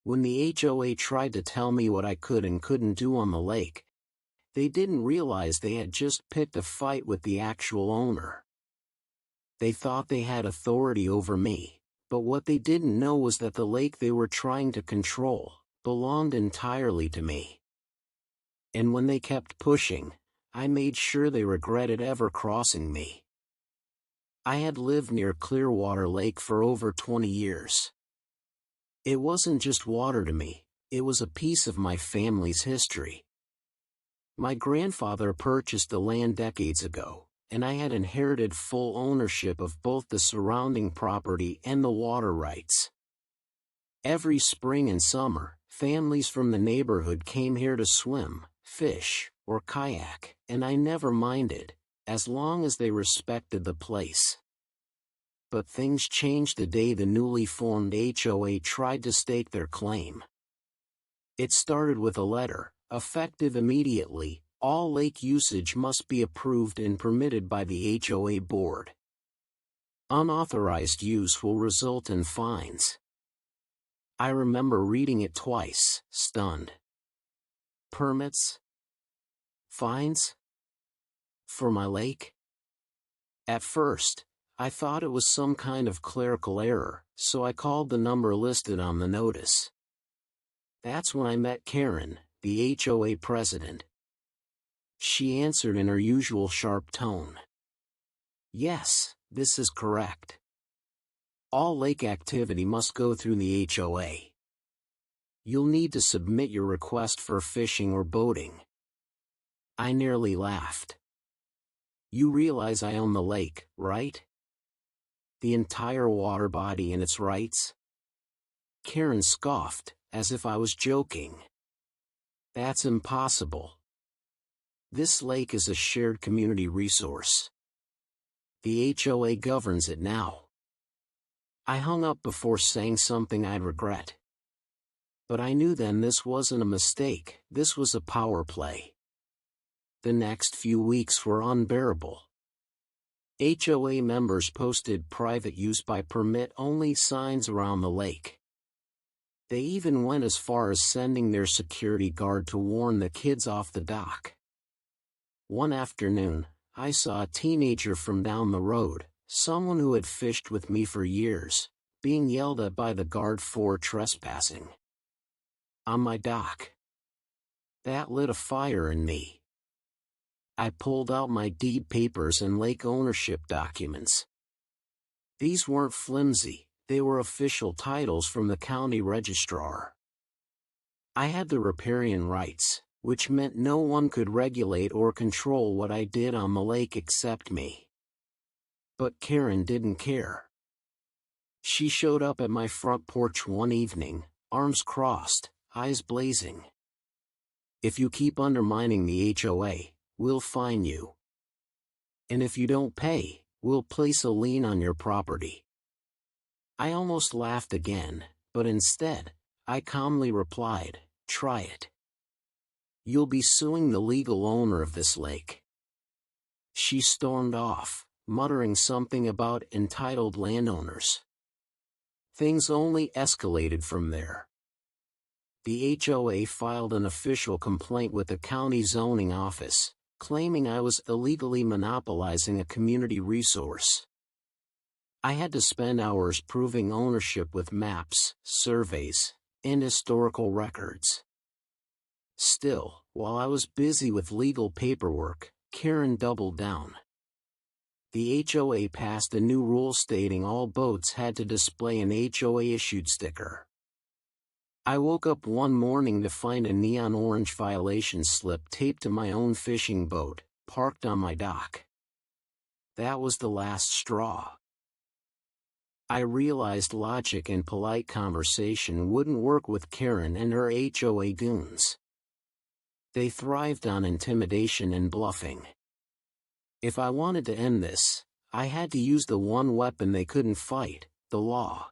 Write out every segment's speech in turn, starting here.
When the HOA tried to tell me what I could and couldn't do on the lake, they didn't realize they had just picked a fight with the actual owner. They thought they had authority over me, but what they didn't know was that the lake they were trying to control belonged entirely to me. And when they kept pushing, I made sure they regretted ever crossing me. I had lived near Clearwater Lake for over 20 years. It wasn't just water to me, it was a piece of my family's history. My grandfather purchased the land decades ago, and I had inherited full ownership of both the surrounding property and the water rights. Every spring and summer, families from the neighborhood came here to swim, fish, or kayak, and I never minded, as long as they respected the place. But things changed the day the newly formed HOA tried to stake their claim. It started with a letter, effective immediately: all lake usage must be approved and permitted by the HOA board. Unauthorized use will result in fines. I remember reading it twice, stunned. Permits? Fines? For my lake? At first, I thought it was some kind of clerical error, so I called the number listed on the notice. That's when I met Karen, the HOA president. She answered in her usual sharp tone. Yes, this is correct. All lake activity must go through the HOA. You'll need to submit your request for fishing or boating. I nearly laughed. You realize I own the lake, right? The entire water body and its rights? Karen scoffed, as if I was joking. That's impossible. This lake is a shared community resource. The HOA governs it now. I hung up before saying something I'd regret. But I knew then this wasn't a mistake, this was a power play. The next few weeks were unbearable. HOA members posted private use by permit only signs around the lake. They even went as far as sending their security guard to warn the kids off the dock. One afternoon, I saw a teenager from down the road, someone who had fished with me for years, being yelled at by the guard for trespassing. On my dock. That lit a fire in me. I pulled out my deed papers and lake ownership documents. These weren't flimsy, they were official titles from the county registrar. I had the riparian rights, which meant no one could regulate or control what I did on the lake except me. But Karen didn't care. She showed up at my front porch one evening, arms crossed, eyes blazing. If you keep undermining the HOA, we'll fine you. And if you don't pay, we'll place a lien on your property. I almost laughed again, but instead, I calmly replied, try it. You'll be suing the legal owner of this lake. She stormed off, muttering something about entitled landowners. Things only escalated from there. The HOA filed an official complaint with the county zoning office, claiming I was illegally monopolizing a community resource. I had to spend hours proving ownership with maps, surveys, and historical records. Still, while I was busy with legal paperwork, Karen doubled down. The HOA passed a new rule stating all boats had to display an HOA-issued sticker. I woke up one morning to find a neon orange violation slip taped to my own fishing boat, parked on my dock. That was the last straw. I realized logic and polite conversation wouldn't work with Karen and her HOA goons. They thrived on intimidation and bluffing. If I wanted to end this, I had to use the one weapon they couldn't fight, the law.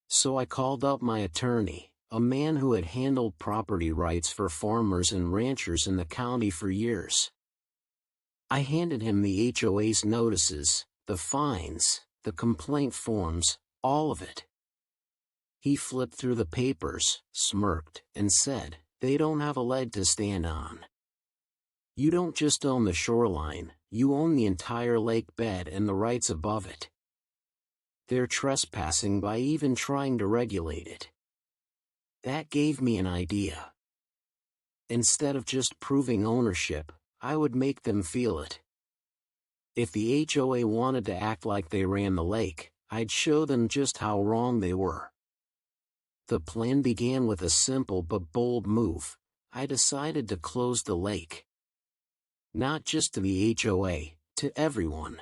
So I called up my attorney, a man who had handled property rights for farmers and ranchers in the county for years. I handed him the HOA's notices, the fines, the complaint forms, all of it. He flipped through the papers, smirked, and said, "They don't have a leg to stand on. You don't just own the shoreline, you own the entire lake bed and the rights above it. They're trespassing by even trying to regulate it." That gave me an idea. Instead of just proving ownership, I would make them feel it. If the HOA wanted to act like they ran the lake, I'd show them just how wrong they were. The plan began with a simple but bold move. I decided to close the lake. Not just to the HOA, to everyone.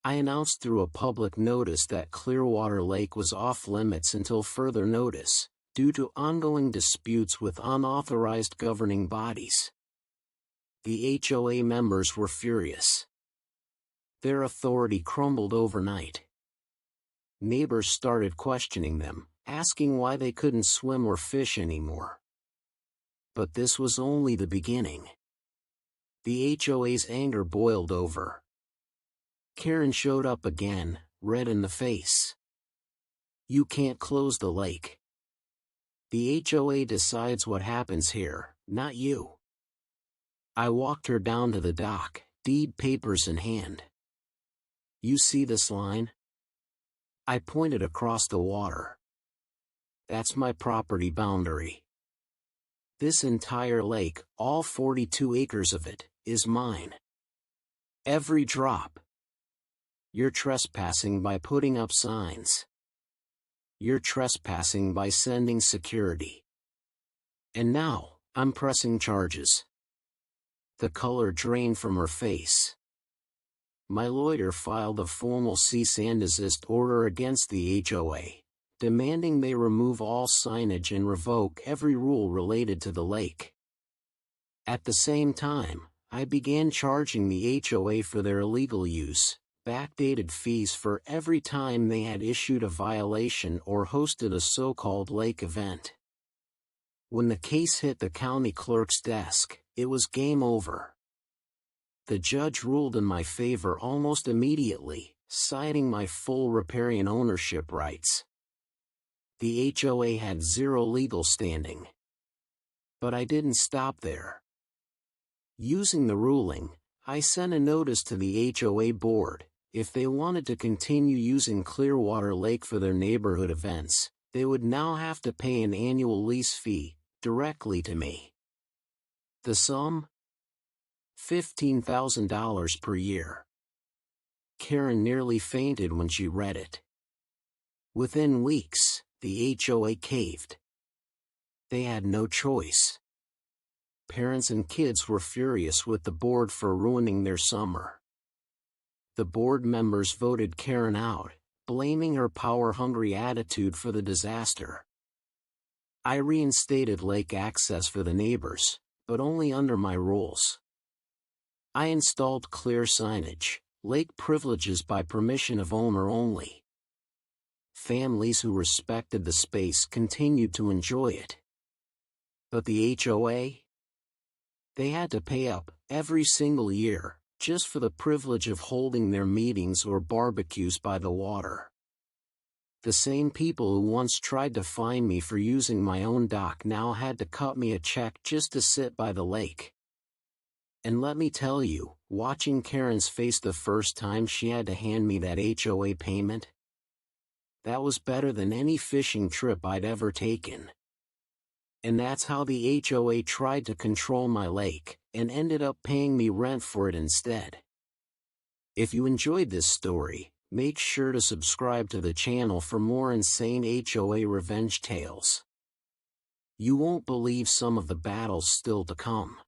I announced through a public notice that Clearwater Lake was off limits until further notice, due to ongoing disputes with unauthorized governing bodies. The HOA members were furious. Their authority crumbled overnight. Neighbors started questioning them, asking why they couldn't swim or fish anymore. But this was only the beginning. The HOA's anger boiled over. Karen showed up again, red in the face. "You can't close the lake. The HOA decides what happens here, not you." I walked her down to the dock, deed papers in hand. "You see this line?" I pointed across the water. "That's my property boundary. This entire lake, all 42 acres of it, is mine. Every drop. You're trespassing by putting up signs. You're trespassing by sending security. And now, I'm pressing charges." The color drained from her face. My lawyer filed a formal cease and desist order against the HOA, demanding they remove all signage and revoke every rule related to the lake. At the same time, I began charging the HOA for their illegal use, backdated fees for every time they had issued a violation or hosted a so-called lake event. When the case hit the county clerk's desk, it was game over. The judge ruled in my favor almost immediately, citing my full riparian ownership rights. The HOA had zero legal standing. But I didn't stop there. Using the ruling, I sent a notice to the HOA board. If they wanted to continue using Clearwater Lake for their neighborhood events, they would now have to pay an annual lease fee, directly to me. The sum? $15,000 per year. Karen nearly fainted when she read it. Within weeks, the HOA caved. They had no choice. Parents and kids were furious with the board for ruining their summer. The board members voted Karen out, blaming her power-hungry attitude for the disaster. I reinstated lake access for the neighbors, but only under my rules. I installed clear signage, lake privileges by permission of owner only. Families who respected the space continued to enjoy it. But the HOA? They had to pay up, every single year, just for the privilege of holding their meetings or barbecues by the water. The same people who once tried to fine me for using my own dock now had to cut me a check just to sit by the lake. And let me tell you, watching Karen's face the first time she had to hand me that HOA payment, that was better than any fishing trip I'd ever taken. And that's how the HOA tried to control my lake, and ended up paying me rent for it instead. If you enjoyed this story, make sure to subscribe to the channel for more insane HOA revenge tales. You won't believe some of the battles still to come.